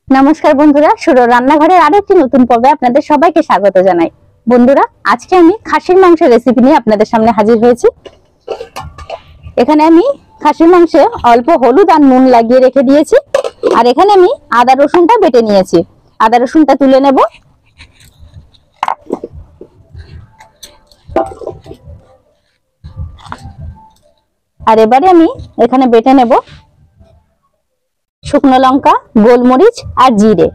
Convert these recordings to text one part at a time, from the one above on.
নমস্কার বন্ধুরা, সুরো রান্নাঘরের আরেকটি নতুন পর্বে আপনাদের সবাইকে স্বাগত জানাই। বন্ধুরা, আজকে আমি খাসির মাংসের রেসিপি নিয়ে আপনাদের সামনে হাজির হয়েছি। এখানে আমি খাসির মাংসে অল্প হলুদ আর নুন লাগিয়ে রেখে দিয়েছি। আর এখানে আমি আদা রসুনটা বেটে নিয়েছি। আদা রসুনটা তুলে নেব। আর এবারে আমি এখানে বেটে নেব শুকনো লঙ্কা, গোলমরিচ আর জিরে।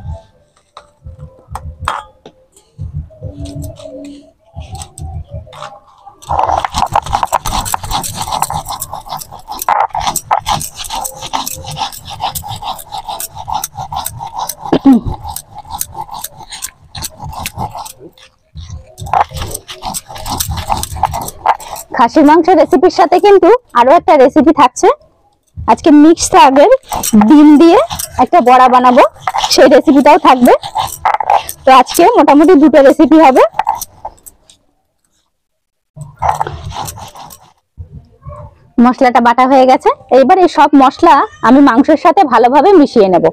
খাসির মাংসের রেসিপির সাথে কিন্তু আরো একটা রেসিপি থাকছে। আজকে মিক্স শাকের ডিম দিয়ে একটা বড়া বানাবো, সেই রেসিপিটাও থাকবে। তো আজকে মোটামুটি দুটো রেসিপি হবে। মশলাটা বাটা হয়ে গেছে। এইবার এই সব মশলা আমি মাংসের সাথে ভালোভাবে মিশিয়ে নেব।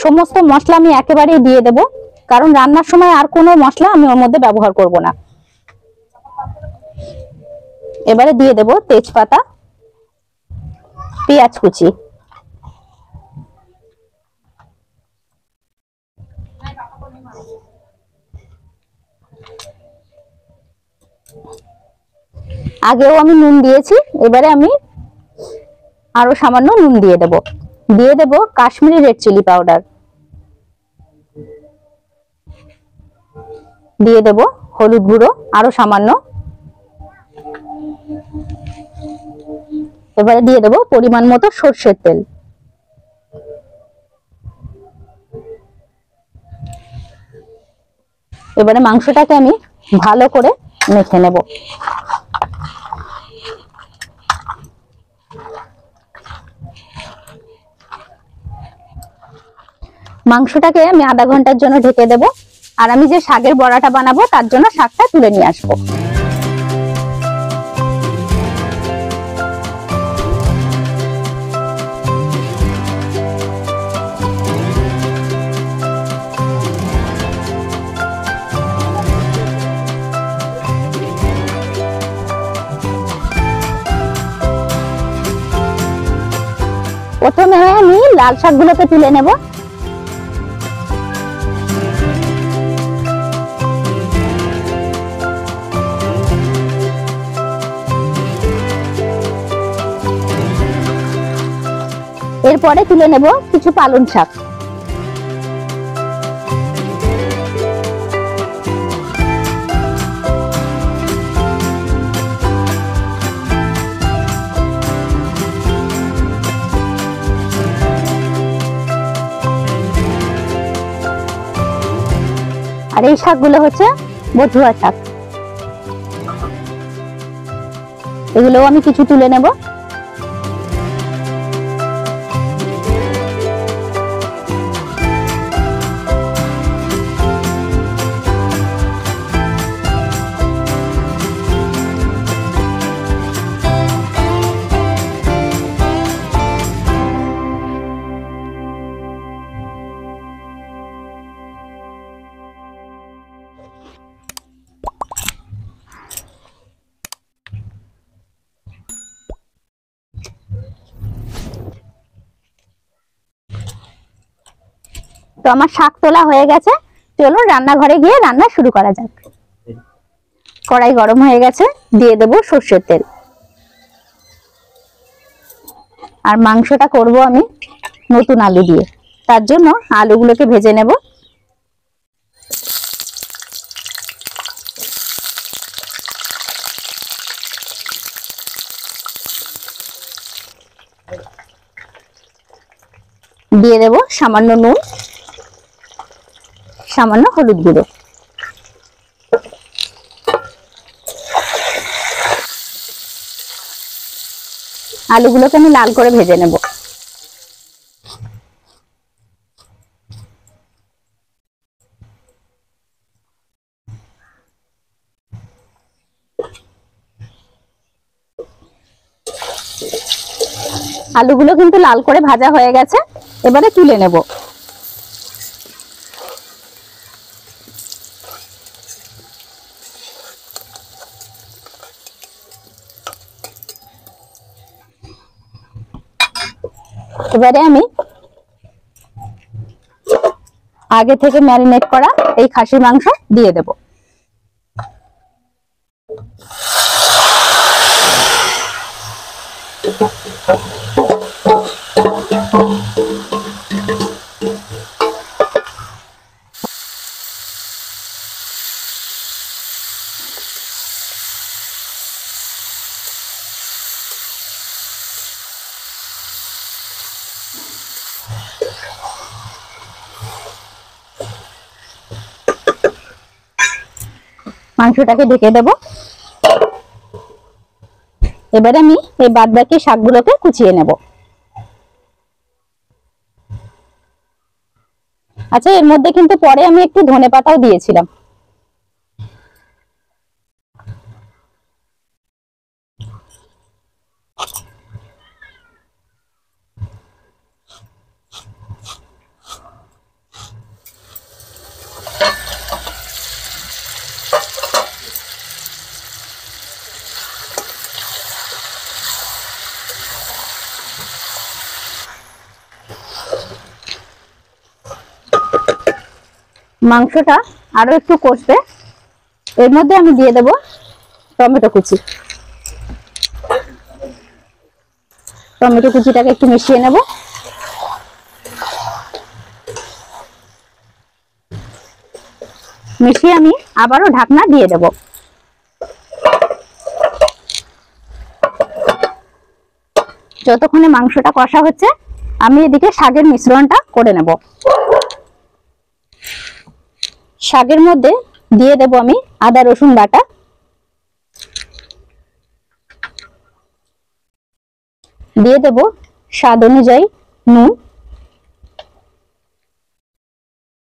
সমস্ত মশলা আমি একেবারেই দিয়ে দেব, কারণ রান্নার সময় আর কোনো মশলা আমি ওর মধ্যে ব্যবহার করব না। এবারে দিয়ে দেব তেজপাতা, পেঁয়াজ কুচি, আগেও আমি নুন দিয়েছি, এবারে আমি আরো সামান্য নুন দিয়ে দেব। দিয়ে দেব কাশ্মীরি রেড চিলি পাউডার, দিয়ে দেব হলুদ গুঁড়ো আরো সামান্য। এবারে দিয়ে দেব পরিমাণ মতো সরষের তেল। এবারে মাংসটাকে আমি ভালো করে মেখে নেব। মাংসটাকে আমি আধা ঘন্টার জন্য ঢেকে দেব। আর আমি যে শাকের বড়াটা বানাবো তার জন্য শাকটা তুলে নিয়ে আসবো। প্রথমে আমি লাল শাকগুলোকে তুলে নেব। এরপরে তুলে নেব কিছু পালং শাক। আর এই শাকগুলো হচ্ছে বধুয়া শাক। এগুলোও আমি কিছু তুলে নেব। তো আমার শাক তোলা হয়ে গেছে। চলুন রান্নাঘরে গিয়ে রান্না শুরু করা যাক। কড়াই গরম হয়ে গেছে, দিয়ে দেব সরষের তেল। আর মাংসটা করব আমি নতুন আলু দিয়ে, তার জন্য আলুগুলোকে ভেজে নেব। দিয়ে দেব সামান্য নুন, সামান্য হলুদ গুঁড়ো। আলুগুলোকে আমি লাল করে ভেজে নেব। আলুগুলো কিন্তু লাল করে ভাজা হয়ে গেছে, এবারে তুলে নেব। এবারে আমি আগে থেকে ম্যারিনেট করা এই খাসির মাংস দিয়ে দেব। মাংসটাকে ঢেকে দেব। এবারে আমি এই বাদবাকি শাকগুলোকে কুচিয়ে নেব। আচ্ছা, এর মধ্যে কিন্তু পরে আমি একটু ধনেপাতাও দিয়েছিলাম। মাংসটা আরো একটু কষবে, এর মধ্যে আমি দিয়ে দেব টমেটো কুচি। টমেটো কুচিটাকে একটু মিশিয়ে নেব। মিশিয়ে আমি আবারও ঢাকনা দিয়ে দেব। যতক্ষণে মাংসটা কষা হচ্ছে আমি এদিকে শাকের মিশ্রণটা করে নেব। শাকের মধ্যে দিয়ে দেব আমি আদা রসুন বাটা, দিয়ে দেব স্বাদ অনুযায়ী নুন,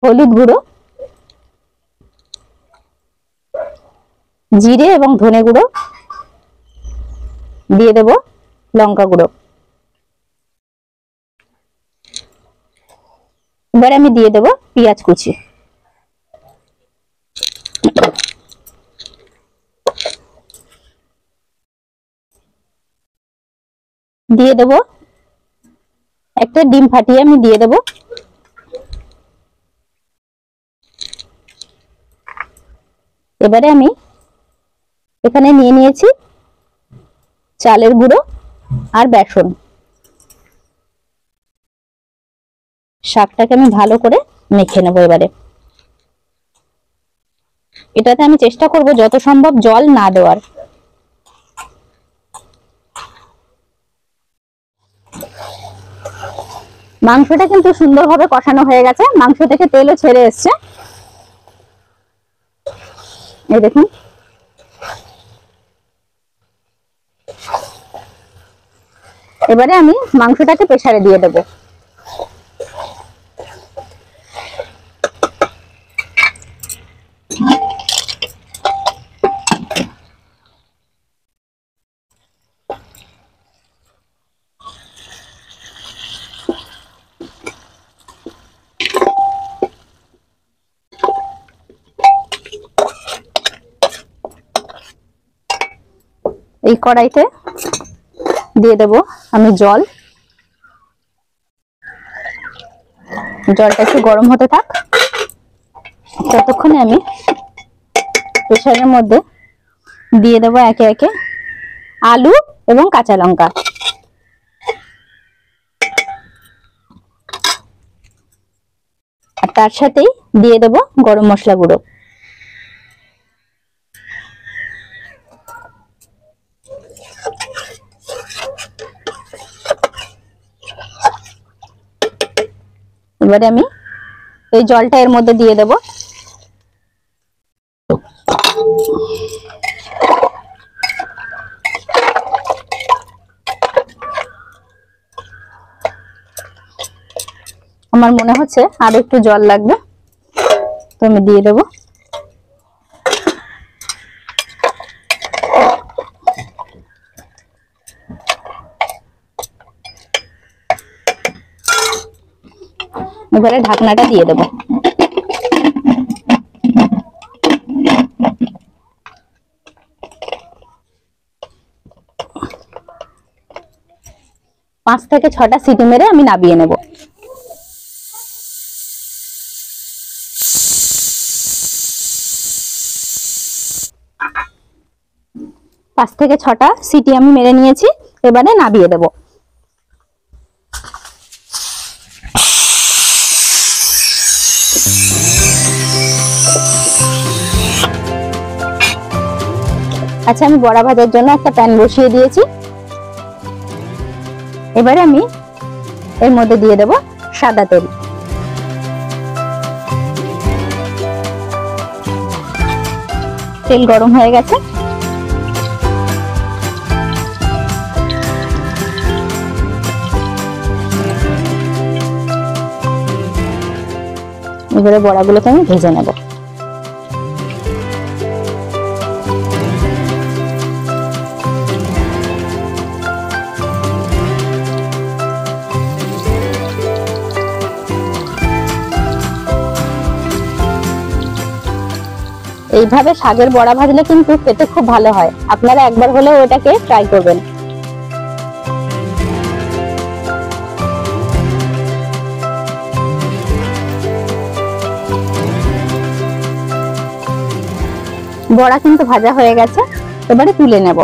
হলুদ গুঁড়ো, জিরে এবং ধনে গুঁড়ো, দিয়ে দেব লঙ্কা গুঁড়ো। এবার আমি দিয়ে দেব পেঁয়াজ কুচি। দিয়ে দেব একটা ডিম ফাটিয়ে আমি দিয়ে দেব। এবারে আমি এখানে নিয়ে নিয়েছি চালের গুঁড়ো আর বেসন। শাকটাকে আমি ভালো করে মেখে নেব। এবারে এটাতে আমি চেষ্টা করব যত সম্ভব জল না দেওয়ার। মাংসটা কিন্তু সুন্দরভাবে কষানো হয়ে গেছে, মাংস থেকে তেলও ছেড়ে এসছে, এই দেখুন। এবারে আমি মাংসটাকে প্রেসারে দিয়ে দেব। এই কড়াইতে দিয়ে দেব আমি জল। জলটা একটু গরম হতে থাক, ততক্ষণে আমি প্রেসারের মধ্যে দিয়ে দেব একে একে আলু এবং কাঁচা লঙ্কা। আর তার সাথেই দিয়ে দেব গরম মশলা গুঁড়ো। এবারে আমি এই জলটা এর মধ্যে দিয়ে দেব। আমার মনে হচ্ছে আর একটু জল লাগবে, তো আমি দিয়ে দেবো। এবারে ঢাকনাটা দিয়ে দেবো। পাঁচ থেকে ছটা সিটি মেরে আমি নামিয়ে নেব। পাঁচ থেকে ছটা সিটি আমি মেরে নিয়েছি, এবারে নামিয়ে দেব। আচ্ছা, আমি বড়া ভাজার জন্য একটা প্যান বসিয়ে দিয়েছি। এবারে আমি এর মধ্যে দিয়ে দেব সাদা তেল। তেল গরম হয়ে গেছে, এবারে বড়াগুলোকে আমি ভেজে নেব। এইভাবে শাকের বড়া ভাজলে কিন্তু খেতে খুব ভালো হয়, আপনারা একবার হলেও এটাকে ট্রাই করবেন। বড়া কিন্তু ভাজা হয়ে গেছে, এবারে তুলে নেব।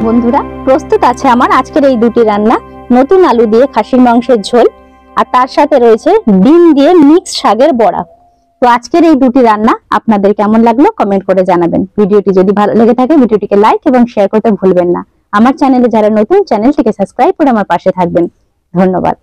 বন্ধুরা, প্রস্তুত আছে আমার আজকের এই দুটি রান্না। নতুন আলু দিয়ে খাসির মাংসের ঝোল, আর তার সাথে রয়েছে ডিম দিয়ে মিক্স শাকের বড়া। তো আজকের এই দুটি রান্না আপনাদের কেমন লাগলো কমেন্ট করে জানাবেন। ভিডিওটি যদি ভালো লেগে থাকে ভিডিওটিকে লাইক এবং শেয়ার করতে ভুলবেন না। আমার চ্যানেলে যারা নতুন, চ্যানেলটিকে সাবস্ক্রাইব করে আমার পাশে থাকবেন। ধন্যবাদ।